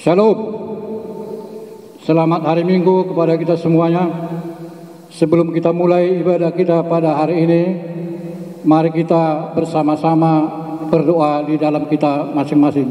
Shalom. Selamat hari Minggu kepada kita semuanya. Sebelum kita mulai ibadah kita pada hari ini, mari kita bersama-sama berdoa di dalam kita masing-masing.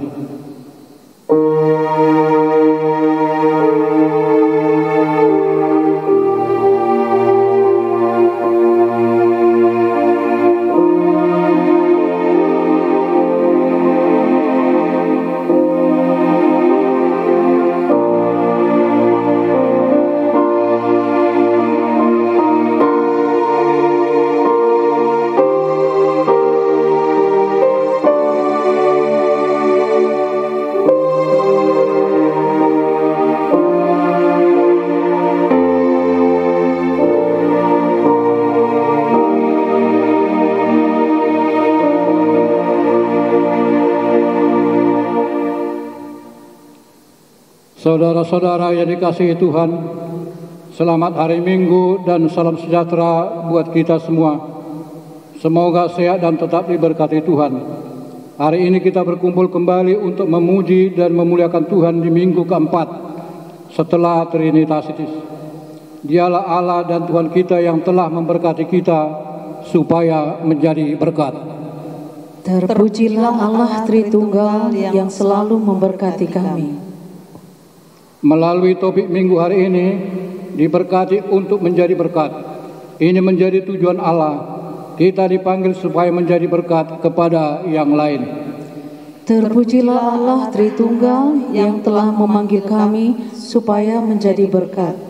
Saudara-saudara yang dikasihi Tuhan, selamat hari Minggu dan salam sejahtera buat kita semua. Semoga sehat dan tetap diberkati Tuhan. Hari ini kita berkumpul kembali untuk memuji dan memuliakan Tuhan di minggu keempat setelah Trinitatis. Dialah Allah dan Tuhan kita yang telah memberkati kita supaya menjadi berkat. Terpujilah Allah Tritunggal yang selalu memberkati kami. Melalui topik minggu hari ini, diberkati untuk menjadi berkat. Ini menjadi tujuan Allah. Kita dipanggil supaya menjadi berkat kepada yang lain. Terpujilah Allah Tritunggal yang telah memanggil kami supaya menjadi berkat.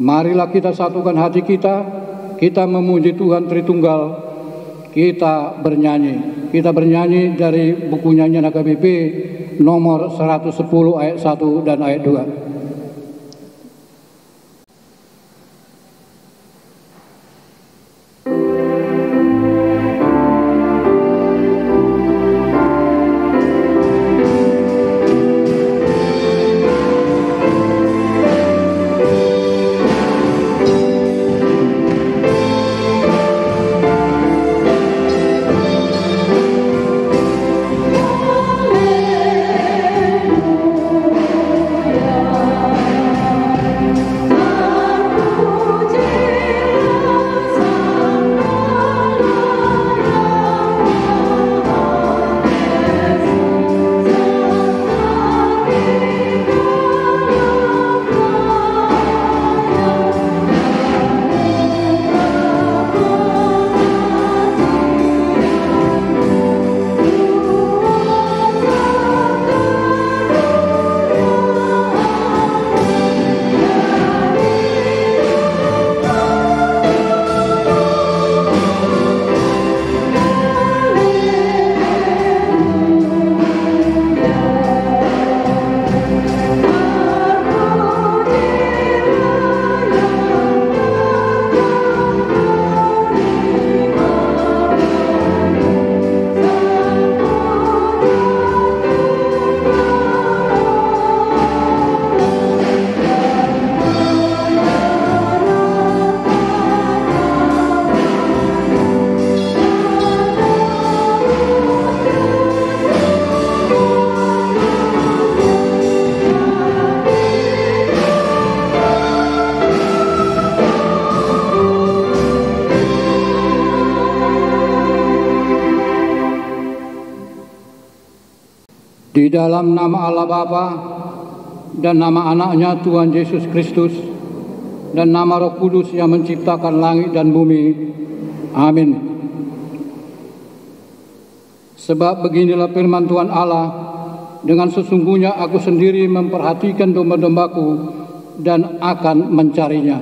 Marilah kita satukan hati kita memuji Tuhan Tritunggal. Kita bernyanyi dari buku nyanyian HKBP nomor 110 ayat 1 dan ayat 2. Di dalam nama Allah Bapa dan nama anaknya Tuhan Yesus Kristus dan nama Roh Kudus yang menciptakan langit dan bumi. Amin. Sebab beginilah firman Tuhan Allah, dengan sesungguhnya aku sendiri memperhatikan domba-dombaku dan akan mencarinya.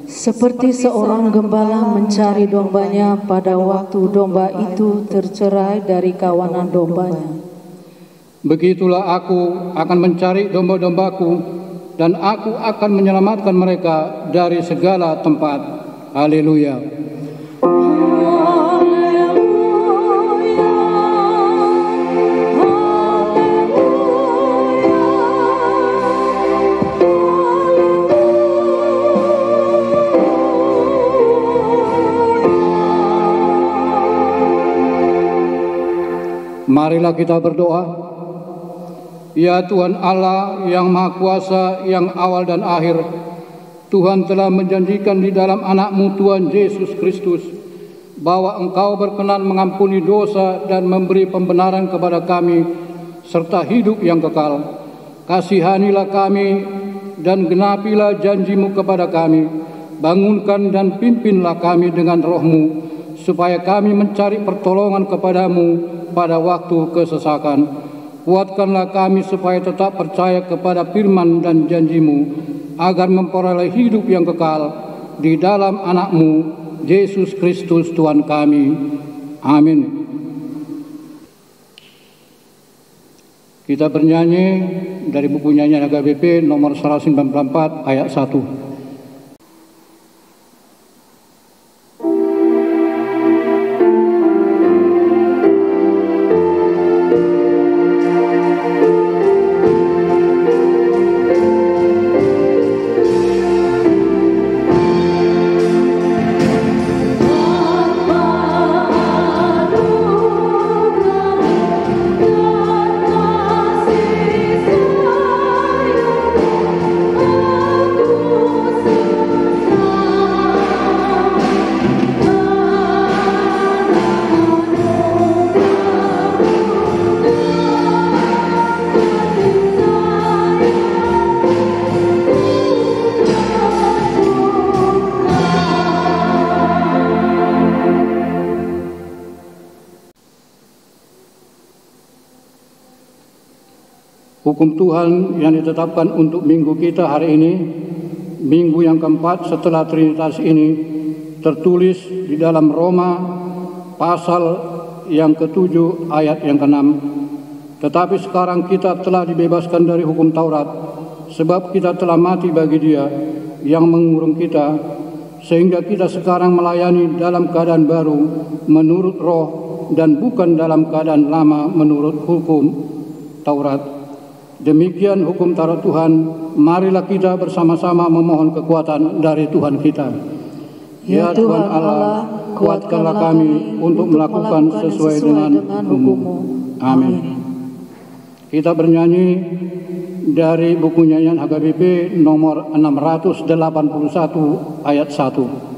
Seperti seorang gembala mencari dombanya pada waktu domba itu tercerai dari kawanan dombanya. Begitulah aku akan mencari domba-dombaku dan aku akan menyelamatkan mereka dari segala tempat. Haleluya. Marilah kita berdoa. Ya Tuhan Allah yang Maha Kuasa, yang awal dan akhir, Tuhan telah menjanjikan di dalam anak-Mu Tuhan Yesus Kristus bahwa Engkau berkenan mengampuni dosa dan memberi pembenaran kepada kami serta hidup yang kekal. Kasihanilah kami dan genapilah janji-Mu kepada kami. Bangunkan dan pimpinlah kami dengan Roh-Mu, supaya kami mencari pertolongan kepada-Mu pada waktu kesesakan. Kuatkanlah kami supaya tetap percaya kepada firman dan janji-Mu, agar memperoleh hidup yang kekal di dalam anak-Mu, Yesus Kristus Tuhan kami. Amin. Kita bernyanyi dari buku nyanyian HKBP nomor 194 ayat 1. Hukum Tuhan yang ditetapkan untuk minggu kita hari ini, minggu yang keempat setelah Trinitas ini, tertulis di dalam Roma pasal yang ke-7 ayat yang ke-6. Tetapi sekarang kita telah dibebaskan dari hukum Taurat, sebab kita telah mati bagi Dia yang mengurung kita, sehingga kita sekarang melayani dalam keadaan baru menurut Roh dan bukan dalam keadaan lama menurut hukum Taurat. Demikian hukum Taurat Tuhan, marilah kita bersama-sama memohon kekuatan dari Tuhan kita. Ya Tuhan Allah, kuatkanlah kami untuk melakukan sesuai dengan hukum-Mu. Amin. Kita bernyanyi dari buku nyanyian HKBP nomor 681 ayat 1.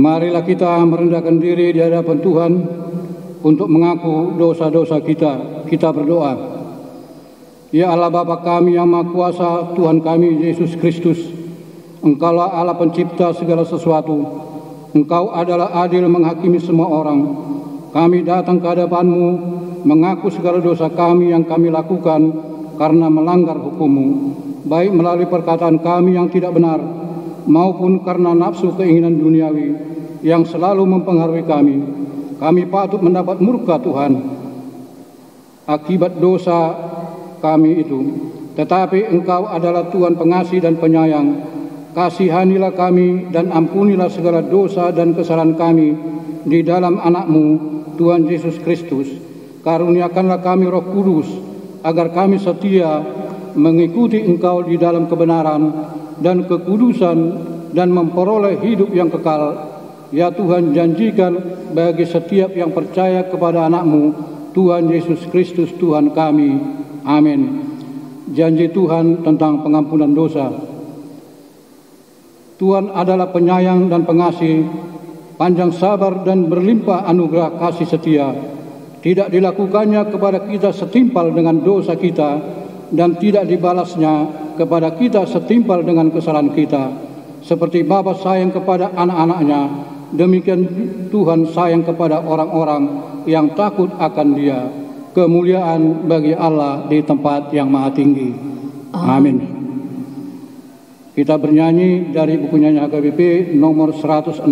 Marilah kita merendahkan diri di hadapan Tuhan untuk mengaku dosa-dosa kita. Kita berdoa. Ya Allah Bapa kami yang Maha Kuasa, Tuhan kami Yesus Kristus, Engkaulah Allah pencipta segala sesuatu. Engkau adalah adil menghakimi semua orang. Kami datang ke hadapan-Mu, mengaku segala dosa kami yang kami lakukan karena melanggar hukum-Mu, baik melalui perkataan kami yang tidak benar, maupun karena nafsu keinginan duniawi yang selalu mempengaruhi kami. Kami patut mendapat murka Tuhan akibat dosa kami itu. Tetapi Engkau adalah Tuhan pengasih dan penyayang. Kasihanilah kami dan ampunilah segala dosa dan kesalahan kami di dalam anak-Mu, Tuhan Yesus Kristus. Karuniakanlah kami Roh Kudus, agar kami setia mengikuti Engkau di dalam kebenaran dan kekudusan dan memperoleh hidup yang kekal Ya Tuhan, janjikan bagi setiap yang percaya kepada anak-Mu, Tuhan Yesus Kristus Tuhan kami. Amin. Janji Tuhan tentang pengampunan dosa. Tuhan adalah penyayang dan pengasih, panjang sabar dan berlimpah anugerah kasih setia. Tidak dilakukannya kepada kita setimpal dengan dosa kita, dan tidak dibalasnya kepada kita setimpal dengan kesalahan kita. Seperti Bapa sayang kepada anak-anaknya, demikian Tuhan sayang kepada orang-orang yang takut akan Dia. Kemuliaan bagi Allah di tempat yang maha tinggi. Amin. Kita bernyanyi dari buku nyanyi HKBP nomor 169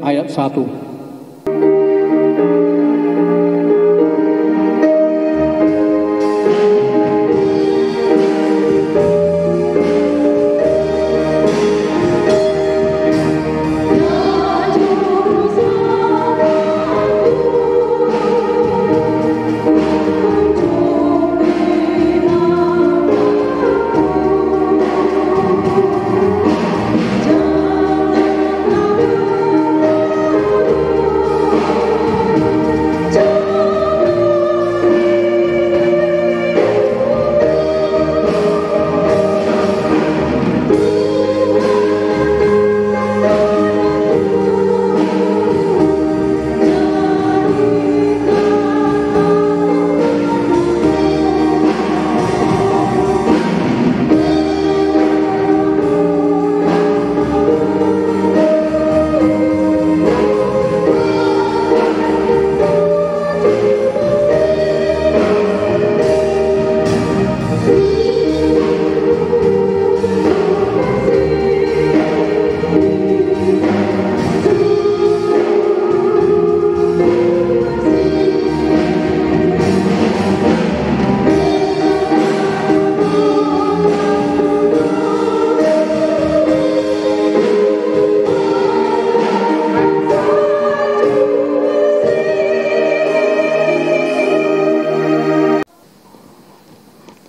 ayat 1.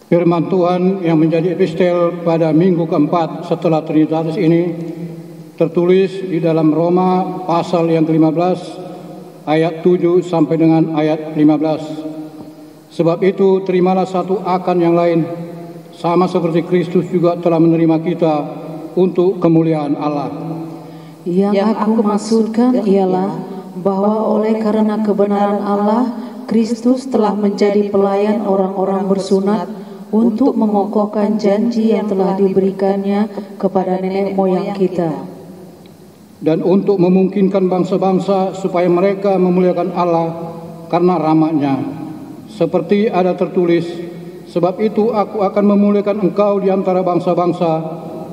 Firman Tuhan yang menjadi epistel pada minggu keempat setelah Trinitatis ini tertulis di dalam Roma pasal yang ke-15 ayat 7 sampai dengan ayat 15. Sebab itu terimalah satu akan yang lain, sama seperti Kristus juga telah menerima kita untuk kemuliaan Allah. Yang aku maksudkan ialah bahwa oleh karena kebenaran Allah, Kristus telah menjadi pelayan orang-orang bersunat untuk mengokohkan janji yang telah diberikannya kepada nenek moyang kita, dan untuk memungkinkan bangsa-bangsa supaya mereka memuliakan Allah karena rahmat-Nya. Seperti ada tertulis, sebab itu aku akan memuliakan engkau di antara bangsa-bangsa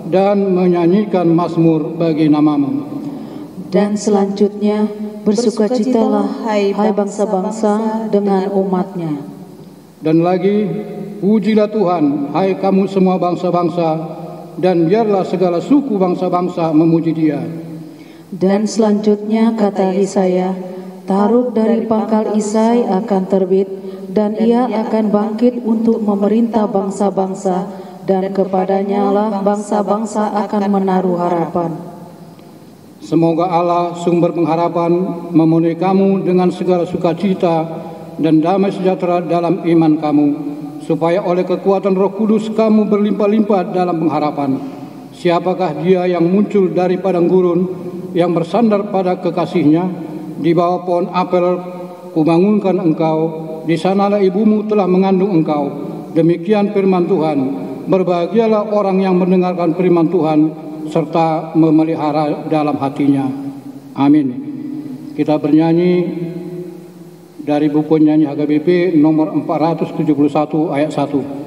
dan menyanyikan mazmur bagi nama-Mu. Dan selanjutnya, bersukacitalah hai bangsa-bangsa dengan umat-Nya. Dan lagi, pujilah Tuhan, hai kamu semua bangsa-bangsa, dan biarlah segala suku bangsa-bangsa memuji Dia. Dan selanjutnya kata Yesaya, Taruk dari pangkal Isai akan terbit, dan ia akan bangkit untuk memerintah bangsa-bangsa, dan kepadanya lah bangsa-bangsa akan menaruh harapan. Semoga Allah sumber pengharapan memenuhi kamu dengan segala sukacita dan damai sejahtera dalam iman kamu, supaya oleh kekuatan Roh Kudus kamu berlimpah-limpah dalam pengharapan. Siapakah Dia yang muncul dari padang gurun, yang bersandar pada kekasihnya? Di bawah pohon apel kubangunkan engkau, di sanalah ibumu telah mengandung engkau. Demikian firman Tuhan. Berbahagialah orang yang mendengarkan firman Tuhan serta memelihara dalam hatinya. Amin. Kita bernyanyi dari buku nyanyi HKBP nomor 471 ayat 1.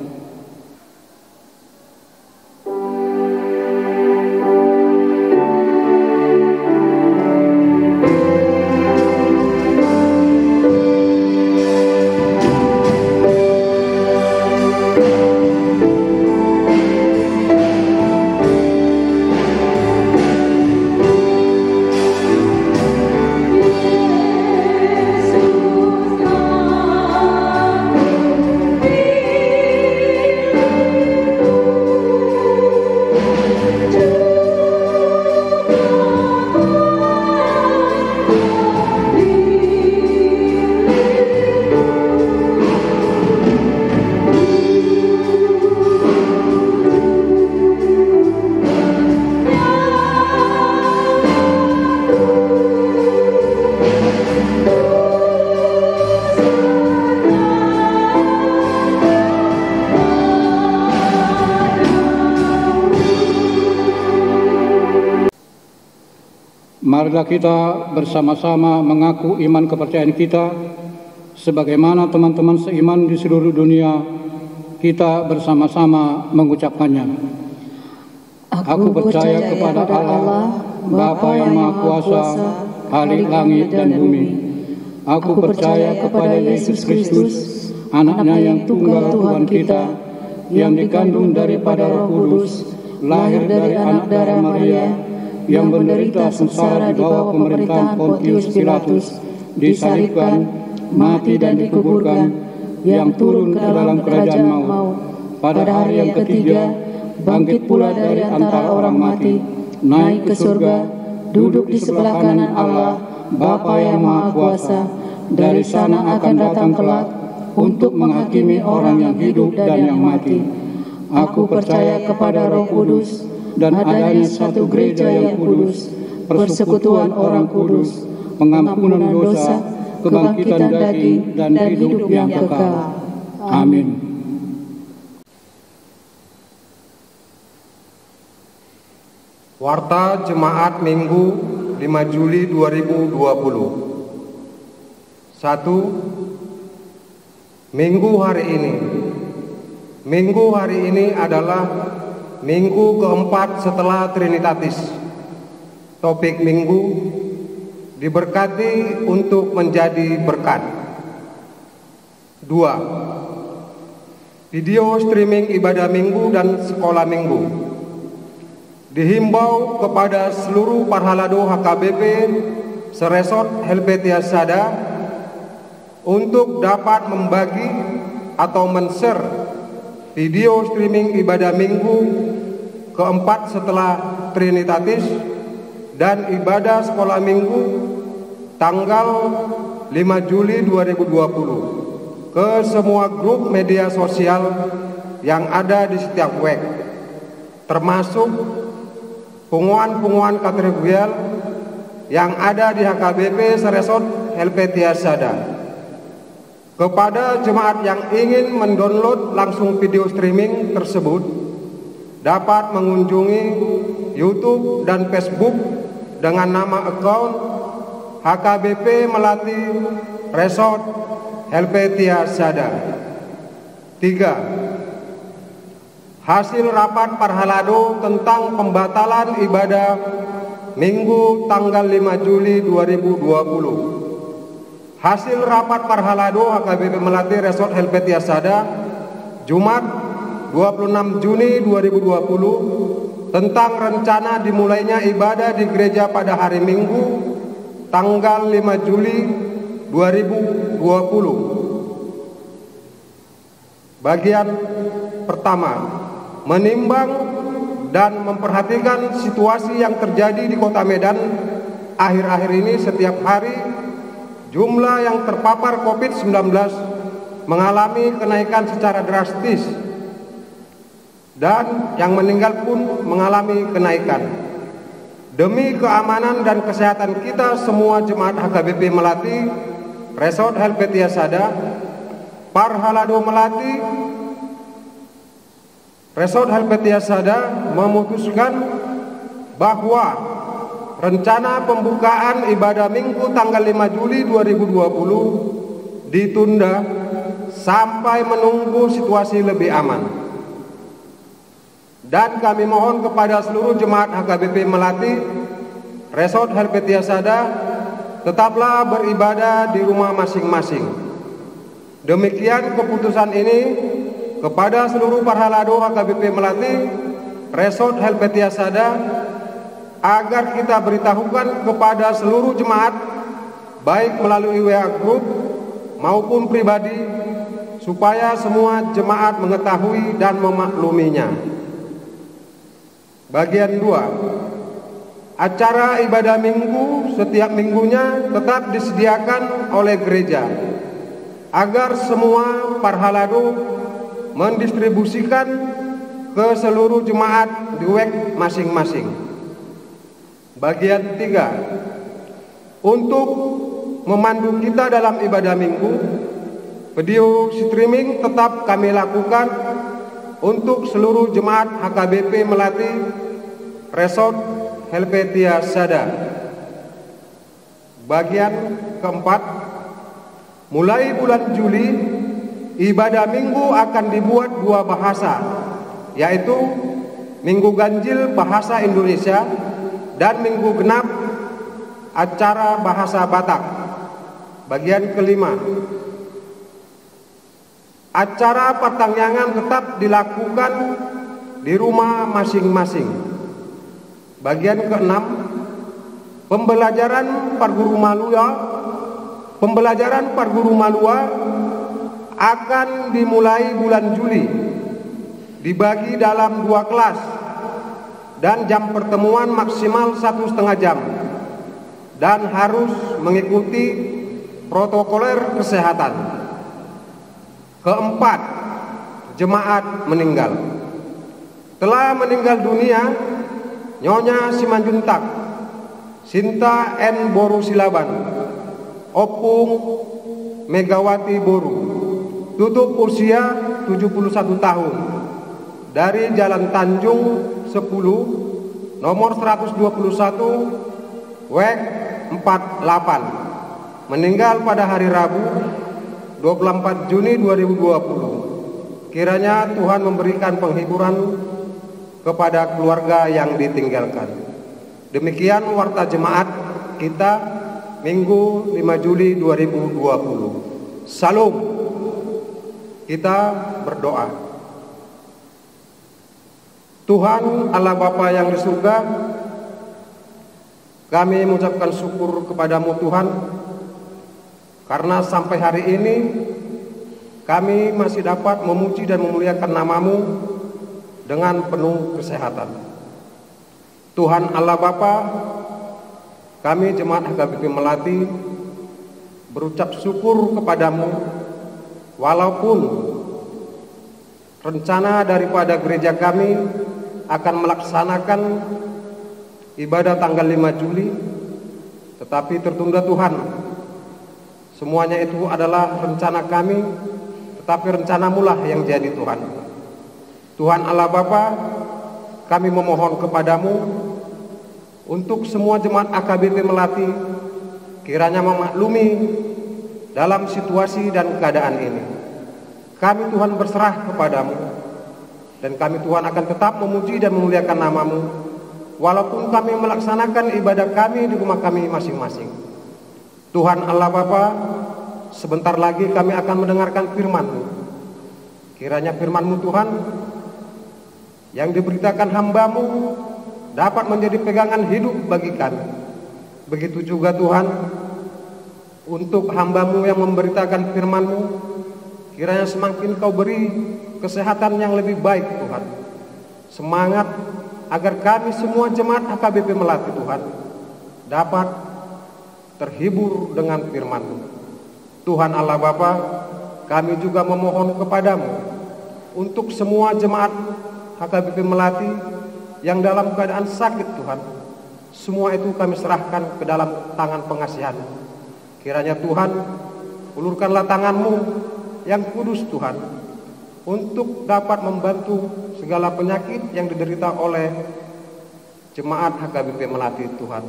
Marilah kita bersama-sama mengaku iman kepercayaan kita, sebagaimana teman-teman seiman di seluruh dunia, kita bersama-sama mengucapkannya. Aku percaya kepada Allah, Bapa yang Maha Kuasa, Khalik langit dan bumi. Aku percaya kepada Yesus Kristus, Anaknya yang tunggal Tuhan kita, yang dikandung daripada Roh Kudus, lahir dari anak darah Maria, yang menderita sengsara di bawah pemerintahan Pontius Pilatus, disalibkan, mati dan dikuburkan, yang turun ke dalam kerajaan maut. Pada hari yang ketiga, bangkit pula dari antara orang mati, naik ke surga, duduk di sebelah kanan Allah, Bapa yang Maha Kuasa. Dari sana akan datang kelak untuk menghakimi orang yang hidup dan yang mati. Aku percaya kepada Roh Kudus, dan adanya satu gereja yang kudus, persekutuan orang kudus, pengampunan dosa, kebangkitan daging, dan hidup yang kekal. Amin. Warta Jemaat Minggu 5 Juli 2020. 1. Minggu hari ini adalah minggu keempat setelah Trinitatis. Topik minggu, diberkati untuk menjadi berkat. 2. Video streaming ibadah minggu dan sekolah minggu. Dihimbau kepada seluruh Parhalado HKBP Seresot Helvetia Sada untuk dapat membagi atau men-share video streaming ibadah minggu keempat setelah Trinitatis dan ibadah sekolah minggu tanggal 5 Juli 2020 ke semua grup media sosial yang ada di setiap web, termasuk punguan-punguan kategorial yang ada di HKBP Seresot Helvetia Sada. Kepada jemaat yang ingin mendownload langsung video streaming tersebut, dapat mengunjungi YouTube dan Facebook dengan nama akun HKBP Melati Resort Helvetia Sada. 3. Hasil rapat Parhalado tentang pembatalan ibadah Minggu tanggal 5 Juli 2020. Hasil rapat Parhalado HKBP Melati Resort Helvetia Sada Jumat 26 Juni 2020 tentang rencana dimulainya ibadah di gereja pada hari Minggu tanggal 5 Juli 2020. Bagian pertama, menimbang dan memperhatikan situasi yang terjadi di Kota Medan akhir-akhir ini. Setiap hari jumlah yang terpapar COVID-19 mengalami kenaikan secara drastis dan yang meninggal pun mengalami kenaikan. Demi keamanan dan kesehatan kita semua jemaat HKBP Melati Resort Helvetia Sada, Parhalado Melati Resort Helvetia Sada memutuskan bahwa rencana pembukaan ibadah Minggu tanggal 5 Juli 2020 ditunda sampai menunggu situasi lebih aman. Dan kami mohon kepada seluruh jemaat HKBP Melati Resort Helvetia Sada tetaplah beribadah di rumah masing-masing. Demikian keputusan ini kepada seluruh Parhalado HKBP Melati Resort Helvetia Sada agar kita beritahukan kepada seluruh jemaat baik melalui WA Group maupun pribadi supaya semua jemaat mengetahui dan memakluminya. Bagian 2. Acara ibadah minggu setiap minggunya tetap disediakan oleh gereja agar semua Parhalado mendistribusikan ke seluruh jemaat di web masing-masing. Bagian 3. Untuk memandu kita dalam ibadah minggu, video streaming tetap kami lakukan untuk seluruh jemaat HKBP Melati Resort Helvetia Sada. Bagian keempat, mulai bulan Juli, ibadah minggu akan dibuat dua bahasa, yaitu Minggu Ganjil bahasa Indonesia dan Minggu Genap acara bahasa Batak. Bagian kelima, acara pertangyangan tetap dilakukan di rumah masing-masing. Bagian keenam, pembelajaran Parguru Malua akan dimulai bulan Juli, dibagi dalam 2 kelas dan jam pertemuan maksimal 1,5 jam dan harus mengikuti protokoler kesehatan. Keempat, jemaat meninggal. Telah meninggal dunia Nyonya Simanjuntak Sinta N. Boru Silaban, Opung Megawati Boru, tutup usia 71 tahun, dari Jalan Tanjung 10 nomor 121 WEG 48, meninggal pada hari Rabu 24 Juni 2020. Kiranya Tuhan memberikan penghiburan kepada keluarga yang ditinggalkan. Demikian warta jemaat kita Minggu 5 Juli 2020. Salam. Kita berdoa. Tuhan Allah Bapa yang di surga, kami mengucapkan syukur kepadamu Tuhan, karena sampai hari ini kami masih dapat memuji dan memuliakan namamu dengan penuh kesehatan. Tuhan Allah Bapa, kami jemaat HKBP Melati berucap syukur kepadamu, walaupun rencana daripada gereja kami akan melaksanakan ibadah tanggal 5 Juli, tetapi tertunda Tuhan. Semuanya itu adalah rencana kami, tetapi rencanamu lah yang jadi Tuhan. Tuhan Allah Bapa, kami memohon kepadamu untuk semua jemaat AKBP Melati, kiranya memaklumi dalam situasi dan keadaan ini. Kami Tuhan berserah kepadamu, dan kami Tuhan akan tetap memuji dan memuliakan namamu, walaupun kami melaksanakan ibadah kami di rumah kami masing-masing. Tuhan Allah Bapa, sebentar lagi kami akan mendengarkan firman-Mu. Kiranya firman-Mu Tuhan yang diberitakan hamba-Mu dapat menjadi pegangan hidup bagi kami. Begitu juga Tuhan untuk hamba-Mu yang memberitakan firman-Mu, kiranya semakin Kau beri kesehatan yang lebih baik Tuhan. Semangat agar kami semua jemaat HKBP Melati Tuhan dapat terhibur dengan firman-Mu. Tuhan Allah Bapa, kami juga memohon kepadamu untuk semua jemaat HKBP Melati yang dalam keadaan sakit Tuhan. Semua itu kami serahkan ke dalam tangan pengasihan. Kiranya Tuhan, ulurkanlah tangan-Mu yang kudus Tuhan, untuk dapat membantu segala penyakit yang diderita oleh jemaat HKBP Melati Tuhan.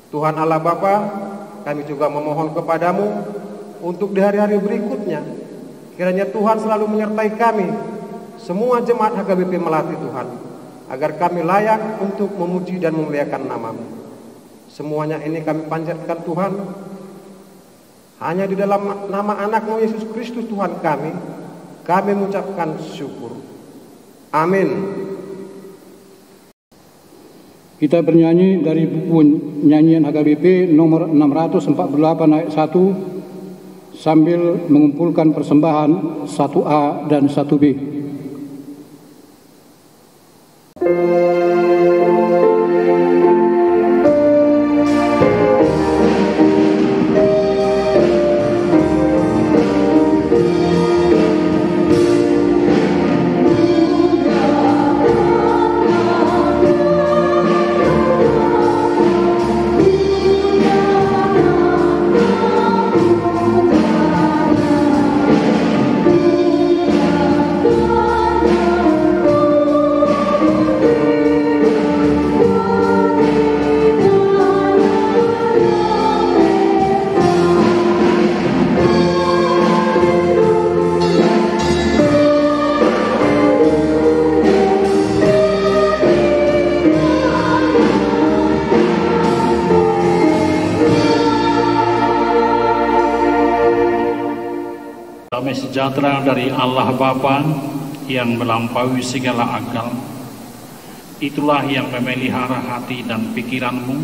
Tuhan Allah Bapa, kami juga memohon kepadamu untuk di hari-hari berikutnya, kiranya Tuhan selalu menyertai kami, semua jemaat HKBP Melati Tuhan, agar kami layak untuk memuji dan memuliakan namamu. Semuanya ini kami panjatkan Tuhan, hanya di dalam nama anak-Mu Yesus Kristus Tuhan kami mengucapkan syukur. Amin. Kita bernyanyi dari buku nyanyian HKBP nomor 648 ayat 1 sambil mengumpulkan persembahan 1A dan 1B. Damai sejahtera dari Allah Bapa yang melampaui segala akal, itulah yang memelihara hati dan pikiranmu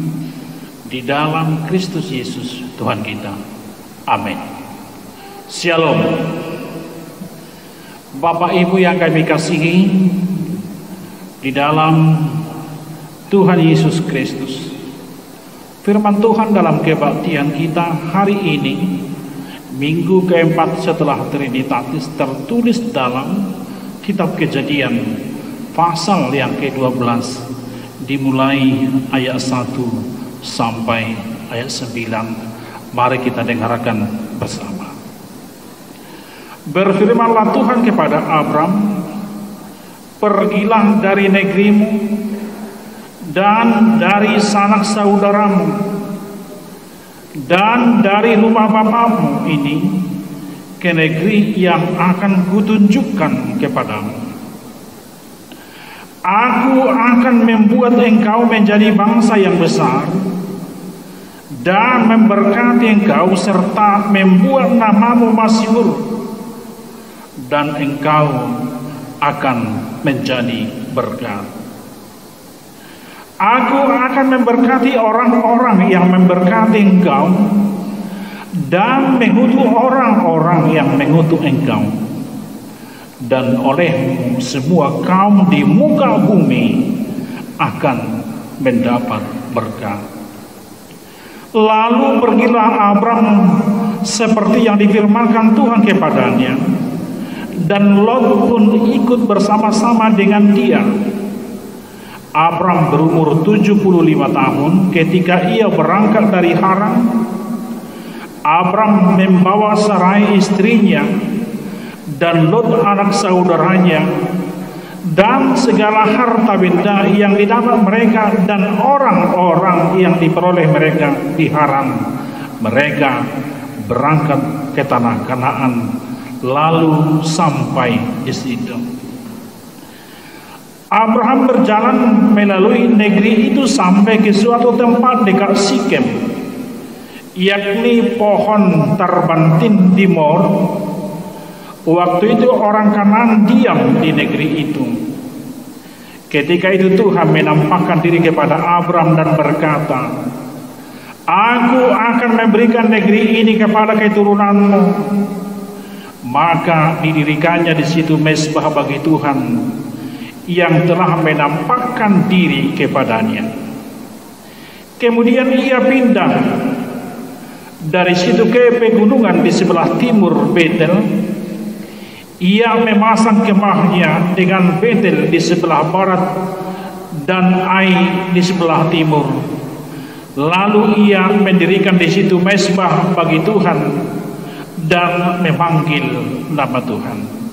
di dalam Kristus Yesus Tuhan kita. Amin. Shalom. Bapak Ibu yang kami kasihi di dalam Tuhan Yesus Kristus, firman Tuhan dalam kebaktian kita hari ini, minggu keempat setelah Trinitatis, tertulis dalam kitab Kejadian pasal yang ke-12 dimulai ayat 1 sampai ayat 9. Mari kita dengarkan bersama. Berfirmanlah Tuhan kepada Abram, pergilah dari negerimu dan dari sanak saudaramu dan dari rumah bapamu ini ke negeri yang akan kutunjukkan kepadamu. Aku akan membuat engkau menjadi bangsa yang besar dan memberkati engkau serta membuat namamu masyhur, dan engkau akan menjadi berkat. Aku akan memberkati orang-orang yang memberkati engkau dan mengutuk orang-orang yang mengutuk engkau, dan olehmu semua kaum di muka bumi akan mendapat berkat. Lalu pergilah Abram seperti yang difirmankan Tuhan kepadanya, dan Lot pun ikut bersama-sama dengan dia. Abram berumur 75 tahun ketika ia berangkat dari Haran. Abram membawa Sarai istrinya dan Lot anak saudaranya dan segala harta benda yang didapat mereka dan orang-orang yang diperoleh mereka di Haran. Mereka berangkat ke tanah Kanaan lalu sampai di situ. Abraham berjalan melalui negeri itu sampai ke suatu tempat dekat Sikem, yakni pohon Tarbantin di Mor. Waktu itu orang Kanaan diam di negeri itu. Ketika itu Tuhan menampakkan diri kepada Abram dan berkata, Aku akan memberikan negeri ini kepada keturunanmu. Maka didirikannya di situ mezbah bagi Tuhan yang telah menampakkan diri kepadanya. Kemudian ia pindah dari situ ke pegunungan di sebelah timur Betel. Ia memasang kemahnya dengan Betel di sebelah barat dan Ai di sebelah timur. Lalu ia mendirikan di situ mezbah bagi Tuhan dan memanggil nama Tuhan.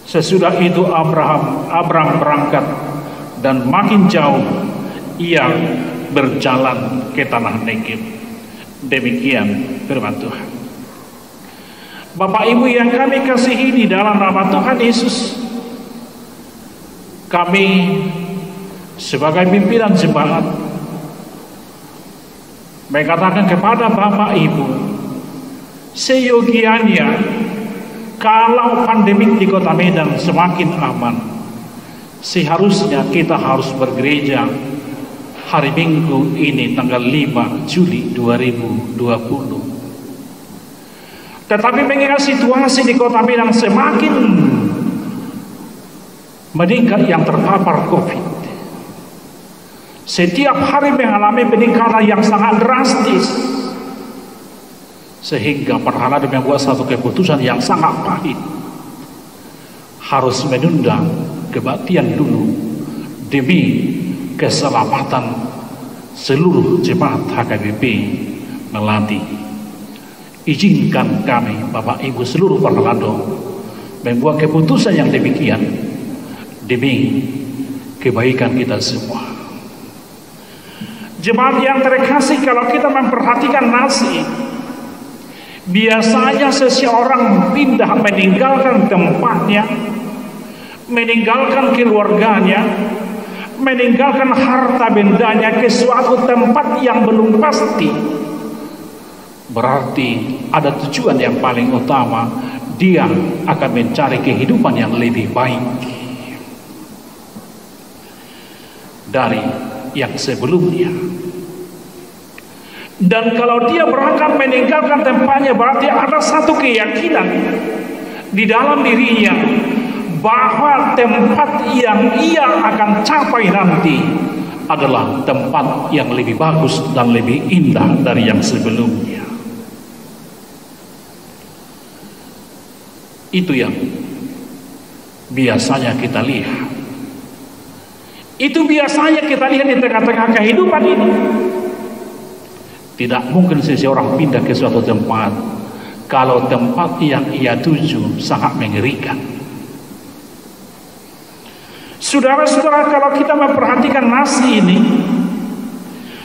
Sesudah itu Abram berangkat dan makin jauh ia berjalan ke tanah Negeb. Demikian firman Tuhan. Bapak Ibu yang kami kasihi di dalam nama Tuhan Yesus, kami sebagai pimpinan jemaat mengatakan kepada Bapak Ibu, seyogianya kalau pandemik di Kota Medan semakin aman, seharusnya kita harus bergereja hari Minggu ini tanggal 5 Juli 2020. Tetapi mengingat situasi di Kota Medan semakin meningkat yang terpapar COVID, setiap hari mengalami peningkatan yang sangat drastis, sehingga para hadirin membuat satu keputusan yang sangat pahit, harus menunda kebaktian dulu demi keselamatan seluruh jemaat HKBP Melati. Izinkan kami Bapak Ibu seluruh Paralado membuat keputusan yang demikian demi kebaikan kita semua. Jemaat yang terkasih, kalau kita memperhatikan nasib, biasanya seseorang pindah meninggalkan tempatnya, meninggalkan keluarganya, meninggalkan harta bendanya ke suatu tempat yang belum pasti. Berarti ada tujuan yang paling utama, dia akan mencari kehidupan yang lebih baik dari yang sebelumnya. Dan kalau dia berangkat meninggalkan tempatnya, berarti ada satu keyakinan di dalam dirinya bahwa tempat yang ia akan capai nanti adalah tempat yang lebih bagus dan lebih indah dari yang sebelumnya. Itu yang biasanya kita lihat. Itu biasanya kita lihat di tengah-tengah kehidupan ini. Tidak mungkin seseorang pindah ke suatu tempat kalau tempat yang ia tuju sangat mengerikan. Saudara-saudara, kalau kita memperhatikan nasi ini,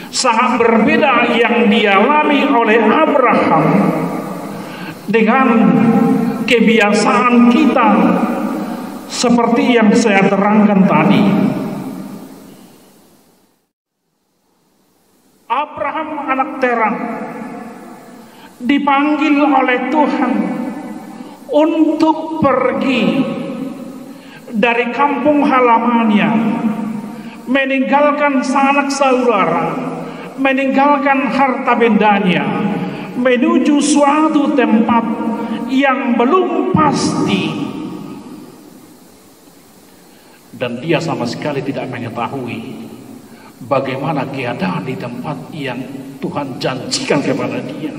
sangat berbeda yang dialami oleh Abraham dengan kebiasaan kita seperti yang saya terangkan tadi. Abraham anak terang dipanggil oleh Tuhan untuk pergi dari kampung halamannya, meninggalkan sanak saudara, meninggalkan harta bendanya, menuju suatu tempat yang belum pasti, dan dia sama sekali tidak mengetahui bagaimana keadaan di tempat yang Tuhan janjikan kepada dia.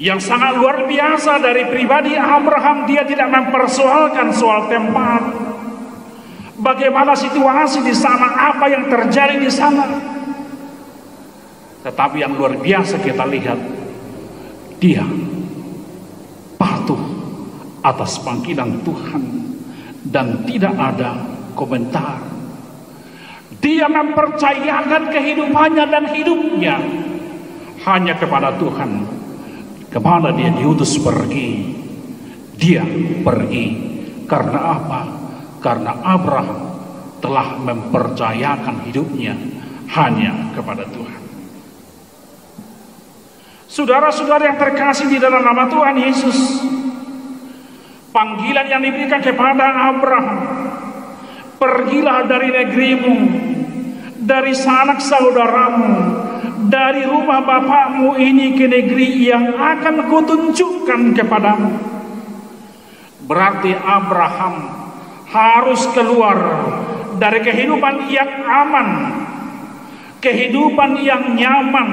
Yang sangat luar biasa dari pribadi Abraham, dia tidak mempersoalkan soal tempat, bagaimana situasi di sana, apa yang terjadi di sana. Tetapi yang luar biasa kita lihat, dia patuh atas panggilan Tuhan dan tidak ada komentar. Dia mempercayakan kehidupannya dan hidupnya hanya kepada Tuhan. Kemana dia diutus pergi, dia pergi. Karena apa? Karena Abraham telah mempercayakan hidupnya hanya kepada Tuhan. Saudara-saudara yang terkasih di dalam nama Tuhan Yesus, panggilan yang diberikan kepada Abraham, pergilah dari negerimu, dari sanak saudaramu, dari rumah bapakmu ini ke negeri yang akan kutunjukkan kepadamu. Berarti Abraham harus keluar dari kehidupan yang aman, kehidupan yang nyaman,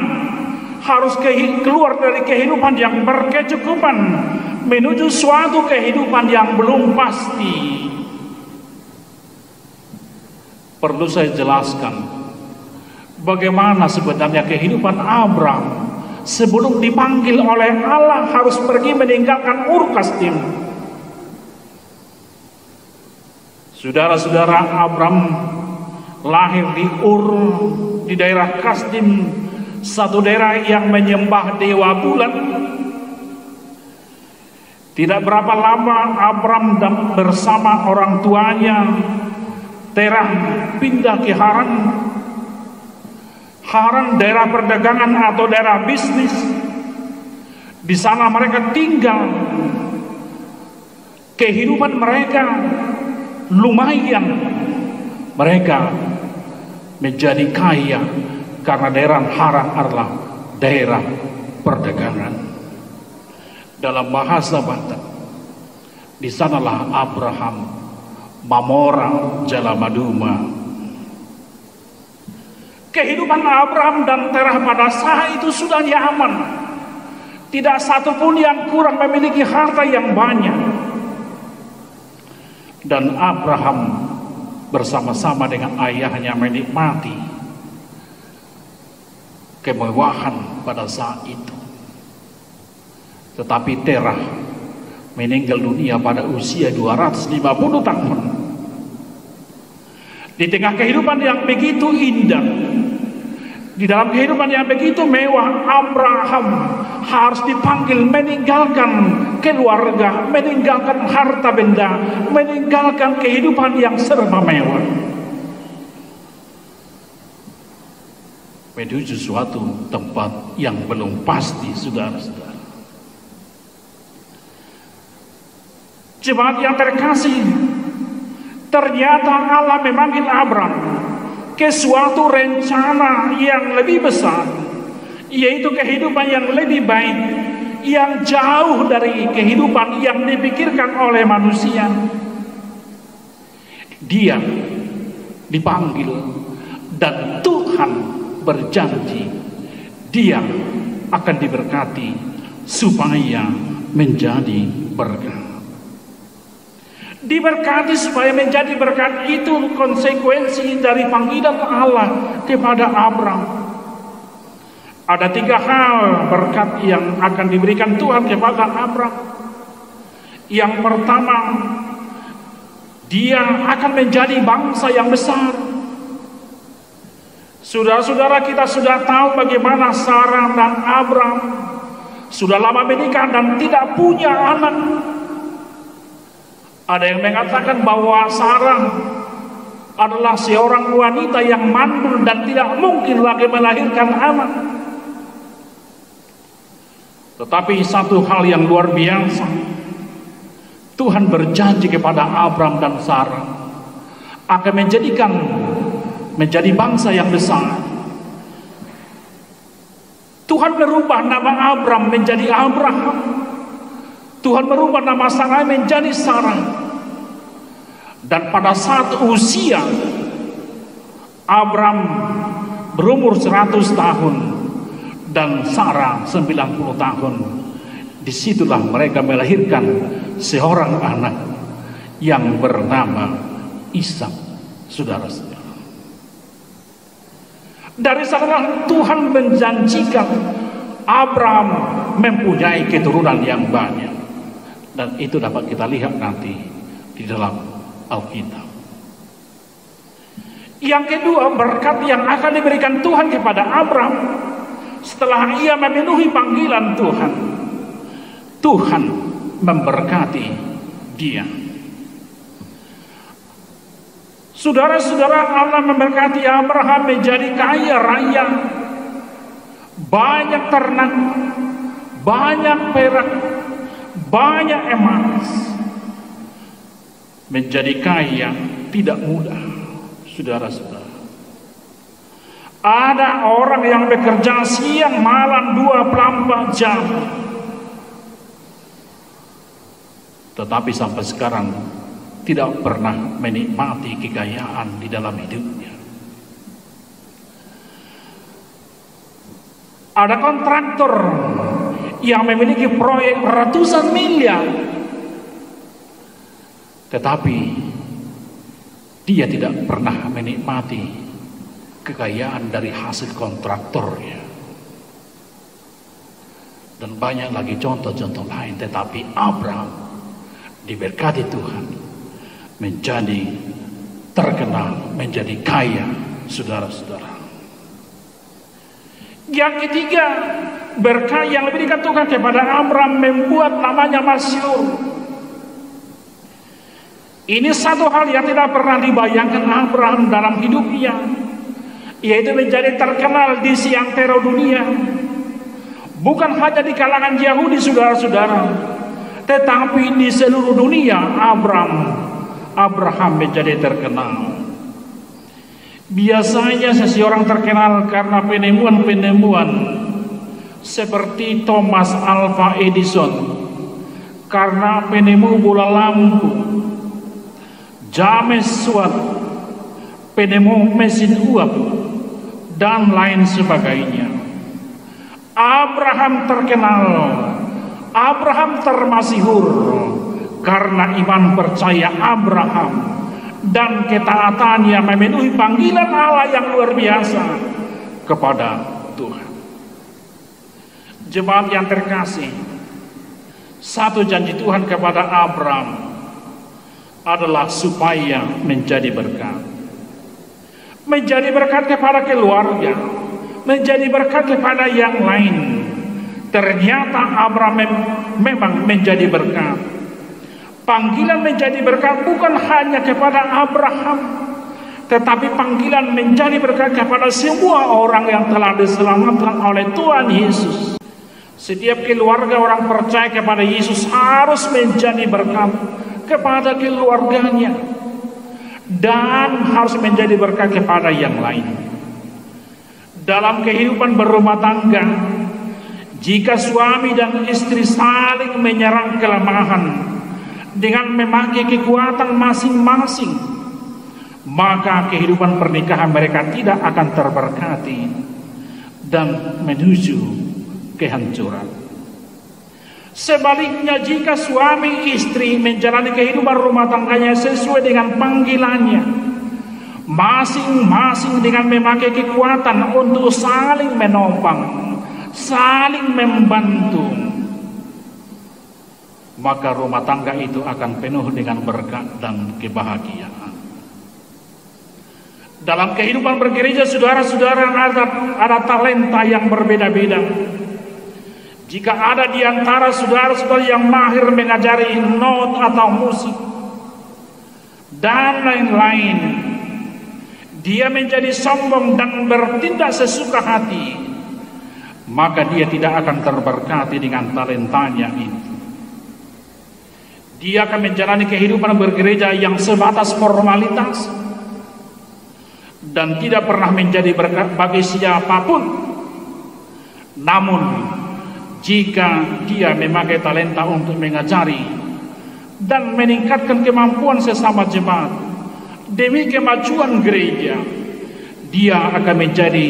harus keluar dari kehidupan yang berkecukupan, menuju suatu kehidupan yang belum pasti. Perlu saya jelaskan bagaimana sebenarnya kehidupan Abraham sebelum dipanggil oleh Allah harus pergi meninggalkan Ur Kasdim. Saudara-saudara, Abraham lahir di Ur, di daerah Kasdim, satu daerah yang menyembah dewa bulan. Tidak berapa lama Abraham bersama orang tuanya Terah pindah ke Haran. Haran daerah perdagangan atau daerah bisnis. Di sana mereka tinggal. Kehidupan mereka lumayan. Mereka menjadi kaya karena daerah Haran adalah daerah perdagangan. Dalam bahasa Batak, di sanalah Abraham Mamora Jalamaduma. Kehidupan Abraham dan Terah pada saat itu sudah nyaman. Tidak satupun yang kurang memiliki harta yang banyak. Dan Abraham bersama-sama dengan ayahnya menikmati kemewahan pada saat itu. Tetapi Terah meninggal dunia pada usia 250 tahun. Di tengah kehidupan yang begitu indah, di dalam kehidupan yang begitu mewah, Abraham harus dipanggil meninggalkan keluarga, meninggalkan harta benda, meninggalkan kehidupan yang serba mewah, menuju suatu tempat yang belum pasti, saudara-saudara. Jemaat yang terkasih, ternyata Allah memanggil Abram ke suatu rencana yang lebih besar, yaitu kehidupan yang lebih baik, yang jauh dari kehidupan yang dipikirkan oleh manusia. Dia dipanggil dan Tuhan berjanji dia akan diberkati supaya menjadi berkat. Diberkati supaya menjadi berkat itu konsekuensi dari panggilan Allah kepada Abram. Ada 3 hal berkat yang akan diberikan Tuhan kepada Abram. Yang pertama, dia akan menjadi bangsa yang besar. Saudara-saudara, kita sudah tahu bagaimana Sarah dan Abram sudah lama menikah dan tidak punya anak. Ada yang mengatakan bahwa Sarah adalah seorang wanita yang mandul dan tidak mungkin lagi melahirkan anak. Tetapi satu hal yang luar biasa, Tuhan berjanji kepada Abram dan Sarah akan menjadi bangsa yang besar. Tuhan merubah nama Abram menjadi Abraham. Tuhan merubah nama Sarah menjadi Sarah. Dan pada saat usia Abram berumur 100 tahun dan Sarah 90 tahun, disitulah mereka melahirkan seorang anak yang bernama Ishak, saudara-saudara. Dari sana Tuhan menjanjikan Abram mempunyai keturunan yang banyak, dan itu dapat kita lihat nanti di dalam Alkitab. Yang kedua, berkat yang akan diberikan Tuhan kepada Abram setelah ia memenuhi panggilan Tuhan. Tuhan memberkati dia. Saudara-saudara, Allah memberkati Abraham menjadi kaya raya, banyak ternak, banyak perak, banyak emas. Menjadi kaya tidak mudah, saudara-saudara. Ada orang yang bekerja siang malam 24 jam, tetapi sampai sekarang tidak pernah menikmati kekayaan di dalam hidupnya. Ada kontraktor yang memiliki proyek ratusan miliar, tetapi dia tidak pernah menikmati kekayaan dari hasil kontraktornya. Dan banyak lagi contoh-contoh lain. Tetapi Abraham diberkati Tuhan menjadi terkenal, menjadi kaya, saudara-saudara. Yang ketiga, berkat yang diberikan Tuhan kepada Abraham membuat namanya masyhur. Ini satu hal yang tidak pernah dibayangkan Abraham dalam hidupnya, yaitu menjadi terkenal di seantero dunia. Bukan hanya di kalangan Yahudi, saudara-saudara, tetapi di seluruh dunia Abraham menjadi terkenal. Biasanya seseorang terkenal karena penemuan-penemuan seperti Thomas Alva Edison karena penemu bola lampu, James Watt penemu mesin uap, dan lain sebagainya. Abraham terkenal, Abraham termasyhur karena iman percaya Abraham dan ketaatan yang memenuhi panggilan Allah yang luar biasa kepada Tuhan. Jemaat yang terkasih, satu janji Tuhan kepada Abraham adalah supaya menjadi berkat. Menjadi berkat kepada keluarga, menjadi berkat kepada yang lain. Ternyata Abraham memang menjadi berkat. Panggilan menjadi berkat bukan hanya kepada Abraham, tetapi panggilan menjadi berkat kepada semua orang yang telah diselamatkan oleh Tuhan Yesus. Setiap keluarga orang percaya kepada Yesus harus menjadi berkat kepada keluarganya, dan harus menjadi berkat kepada yang lain. Dalam kehidupan berumah tangga, jika suami dan istri saling menyerang kelemahan dengan memakai kekuatan masing-masing, maka kehidupan pernikahan mereka tidak akan terberkati dan menuju kehancuran. Sebaliknya, jika suami istri menjalani kehidupan rumah tangganya sesuai dengan panggilannya, masing-masing dengan memakai kekuatan untuk saling menopang, saling membantu, maka rumah tangga itu akan penuh dengan berkat dan kebahagiaan. Dalam kehidupan bergereja, saudara-saudara, ada talenta yang berbeda-beda. Jika ada di antara saudara-saudara yang mahir mengajari not atau musik dan lain-lain, dia menjadi sombong dan bertindak sesuka hati, maka dia tidak akan terberkati dengan talentanya itu. Dia akan menjalani kehidupan bergereja yang sebatas formalitas dan tidak pernah menjadi berkat bagi siapapun. Namun jika dia memakai talenta untuk mengajari dan meningkatkan kemampuan sesama jemaat demi kemajuan gereja, dia akan menjadi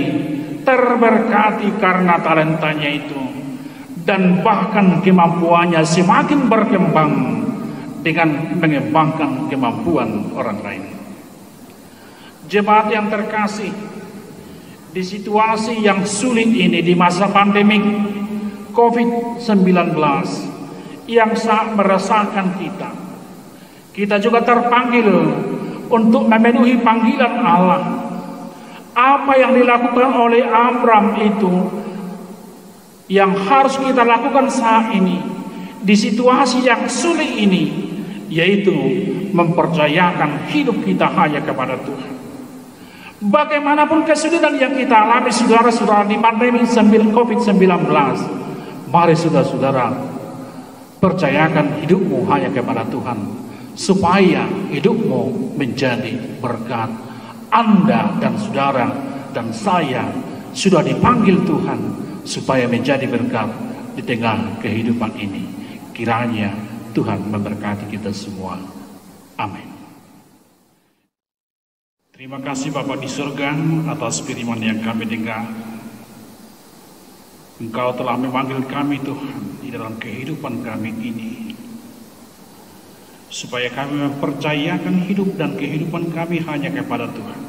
terberkati karena talentanya itu, dan bahkan kemampuannya semakin berkembang dengan mengembangkan kemampuan orang lain. Jemaat yang terkasih, di situasi yang sulit ini, di masa pandemik COVID-19 yang sangat meresahkan kita juga terpanggil untuk memenuhi panggilan Allah. Apa yang dilakukan oleh Abraham itu yang harus kita lakukan saat ini di situasi yang sulit ini, yaitu mempercayakan hidup kita hanya kepada Tuhan. Bagaimanapun kesulitan yang kita alami, saudara-saudara, di pandemi COVID-19, mari saudara-saudara, percayakan hidupmu hanya kepada Tuhan, supaya hidupmu menjadi berkat. Anda dan saudara dan saya sudah dipanggil Tuhan supaya menjadi berkat di tengah kehidupan ini. Kiranya Tuhan memberkati kita semua. Amin. Terima kasih Bapa di surga atas firman yang kami dengar. Engkau telah memanggil kami Tuhan di dalam kehidupan kami ini, supaya kami mempercayakan hidup dan kehidupan kami hanya kepada Tuhan.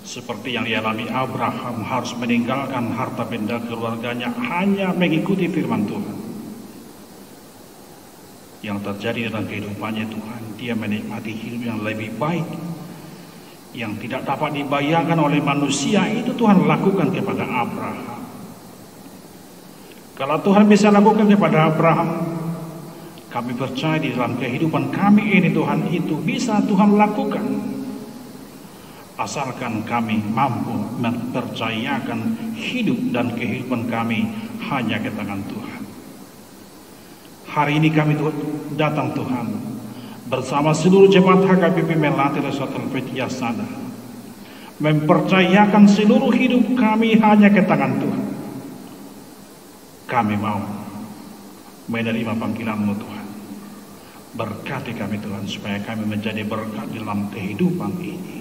Seperti yang dialami Abraham, harus meninggalkan harta benda keluarganya hanya mengikuti firman Tuhan. Yang terjadi dalam kehidupannya Tuhan, dia menikmati hidup yang lebih baik, yang tidak dapat dibayangkan oleh manusia. Itu Tuhan lakukan kepada Abraham. Kalau Tuhan bisa lakukan kepada Abraham, kami percaya di dalam kehidupan kami ini Tuhan itu bisa Tuhan lakukan, asalkan kami mampu mempercayakan hidup dan kehidupan kami hanya ke tangan Tuhan. Hari ini kami datang Tuhan bersama seluruh jemaat HKBP Melati Resort Helvetia Sada, mempercayakan seluruh hidup kami hanya ke tangan Tuhan. Kami mau menerima panggilan-Mu Tuhan. Berkati kami Tuhan, supaya kami menjadi berkat dalam kehidupan ini.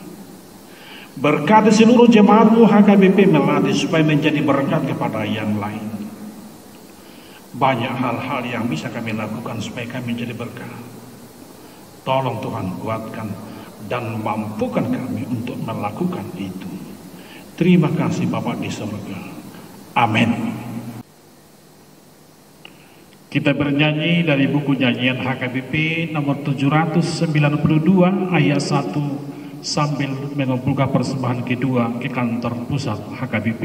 Berkati seluruh jemaat-Mu HKBP Melati supaya menjadi berkat kepada yang lain. Banyak hal-hal yang bisa kami lakukan supaya kami menjadi berkat. Tolong Tuhan kuatkan dan mampukan kami untuk melakukan itu. Terima kasih Bapa di surga. Amin. Kita bernyanyi dari buku nyanyian HKBP nomor 792 ayat 1 sambil mengumpulkan persembahan kedua ke kantor pusat HKBP.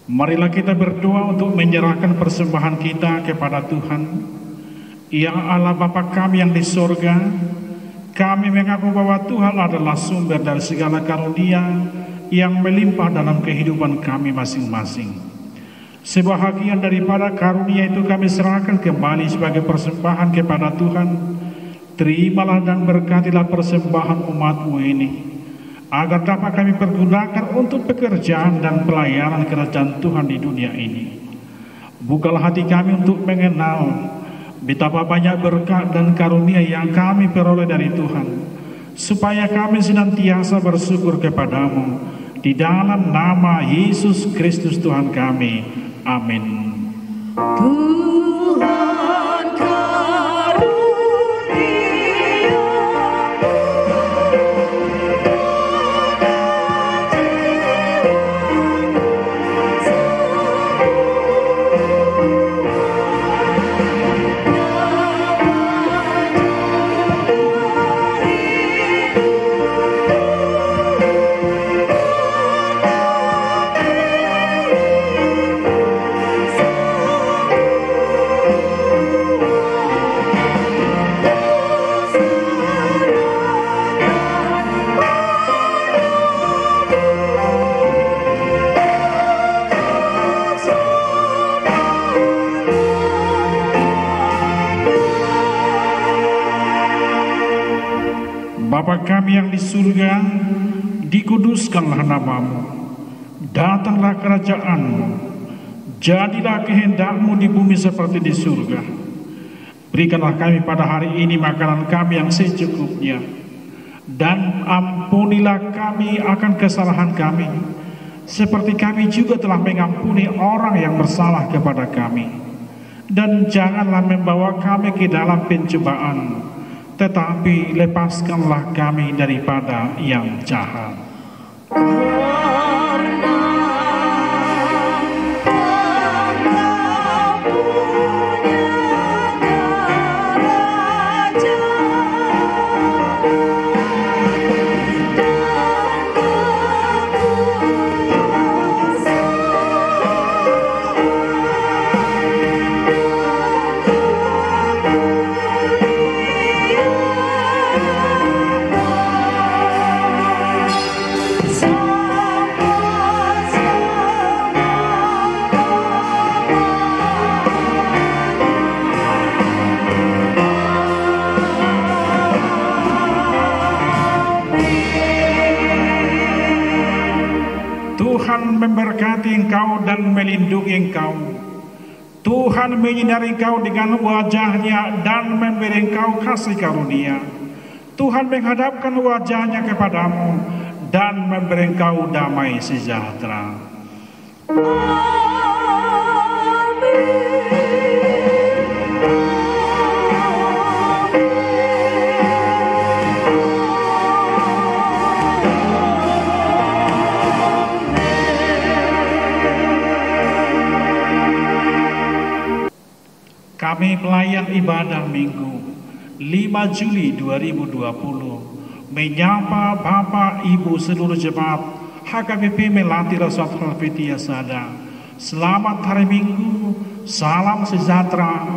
Marilah kita berdoa untuk menyerahkan persembahan kita kepada Tuhan. Ya Allah Bapa kami yang di surga, kami mengaku bahwa Tuhan adalah sumber dari segala karunia yang melimpah dalam kehidupan kami masing-masing. Sebahagian daripada karunia itu kami serahkan kembali sebagai persembahan kepada Tuhan. Terimalah dan berkatilah persembahan umat-Mu ini, agar dapat kami pergunakan untuk pekerjaan dan pelayanan kerajaan Tuhan di dunia ini. Bukalah hati kami untuk mengenal betapa banyak berkat dan karunia yang kami peroleh dari Tuhan, supaya kami senantiasa bersyukur kepadamu. Di dalam nama Yesus Kristus Tuhan kami. Amin. Tuhan Bapa kami yang di surga, dikuduskanlah nama-Mu, datanglah kerajaan-Mu, jadilah kehendak-Mu di bumi seperti di surga. Berikanlah kami pada hari ini makanan kami yang secukupnya, dan ampunilah kami akan kesalahan kami, seperti kami juga telah mengampuni orang yang bersalah kepada kami. Dan janganlah membawa kami ke dalam pencobaan, tetapi lepaskanlah kami daripada yang jahat. Tuhan memberkati engkau dan melindungi engkau. Tuhan menyinari engkau dengan wajah-Nya dan memberi engkau kasih karunia. Tuhan menghadapkan wajah-Nya kepadamu dan memberi engkau damai sejahtera. Kami pelayan ibadah Minggu 5 Juli 2020 menyapa Bapak Ibu seluruh jemaat HKBP Melati Resort Helvetiasada. Selamat hari Minggu, salam sejahtera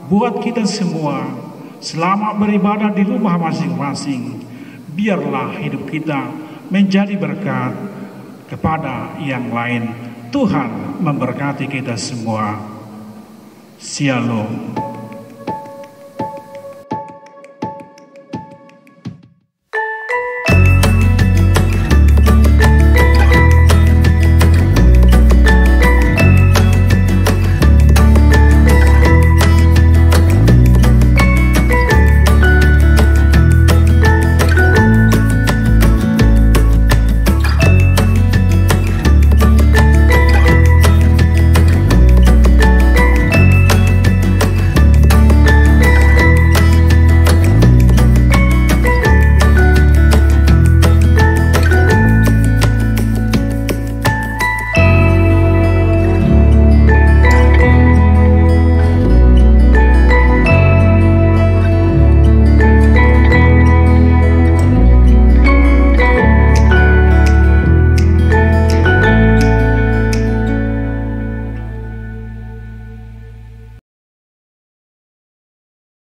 buat kita semua. Selamat beribadah di rumah masing-masing. Biarlah hidup kita menjadi berkat kepada yang lain. Tuhan memberkati kita semua. Shalom.